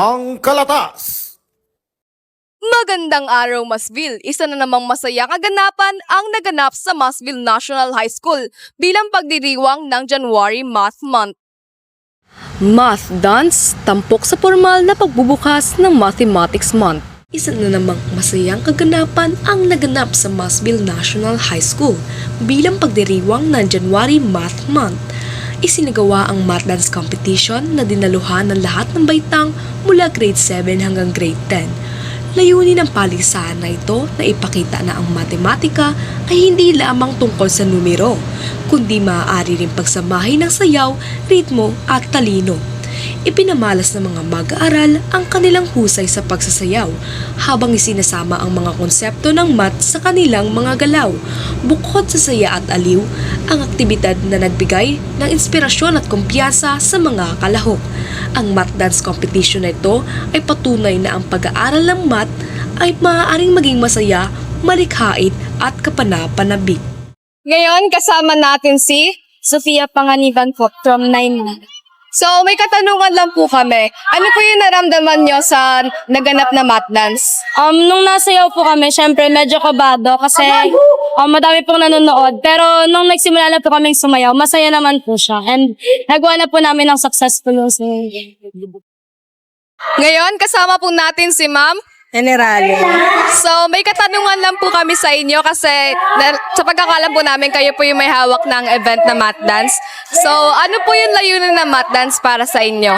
Ang Kalatas. Magandang araw, Masville. Isa na namang masayang kaganapan ang naganap sa Masville National High School bilang pagdiriwang ng January Math Month. Math Dance, tampok sa formal na pagbubukas ng Mathematics Month. Isa na namang masayang kaganapan ang naganap sa Masville National High School bilang pagdiriwang ng January Math Month. Isinagawa ang math dance competition na dinaluhan ng lahat ng baitang mula grade 7 hanggang grade 10. Layunin ng paligsahan na ito na ipakita na ang matematika ay hindi lamang tungkol sa numero, kundi maaari rin pagsamahin ng sayaw, ritmo at talino. Ipinamalas ng mga mag-aaral ang kanilang husay sa pagsasayaw habang isinasama ang mga konsepto ng math sa kanilang mga galaw. Bukod sa saya at aliw, ang aktibidad na nagbigay ng inspirasyon at kumpiyansa sa mga kalahok. Ang math dance competition na ito ay patunay na ang pag-aaral ng math ay maaaring maging masaya, malikhain at kapanapanabik. Ngayon, kasama natin si Sofia Panganiban po from 9. So, may katanungan lang po kami. Ano po yung naramdaman nyo sa naganap na math dance? Nung nasayaw po kami, syempre medyo kabado kasi madami pong nanonood. Pero nung nagsimula na po kaming sumayaw, masaya naman po siya. And nagawa na po namin ng successful yung Ngayon, kasama po natin si Ma'am. Generale. So, may katanungan lang po kami sa inyo kasi sa pagkakalam po namin, kayo po yung may hawak ng event na math dance. So, ano po yung layunin ng math dance para sa inyo?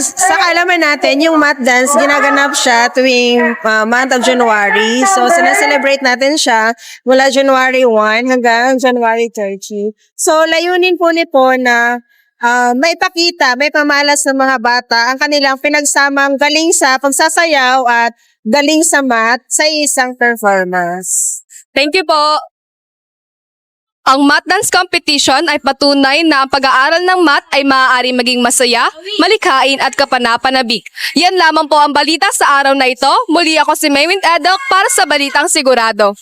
Sa kaalaman natin, yung math dance, ginaganap siya tuwing month of January. So, sinaselebrate natin siya mula January 1 hanggang January 30. So, layunin po nito na may pakita, may pamalas ng mga bata ang kanilang pinagsamang galing sa pagsasayaw at galing sa math sa isang performance. Thank you po! Ang math dance competition ay patunay na ang pag-aaral ng math ay maaari maging masaya, malikhain at kapanapanabik. Yan lamang po ang balita sa araw na ito. Muli ako si Maywin Edok para sa Balitang Sigurado.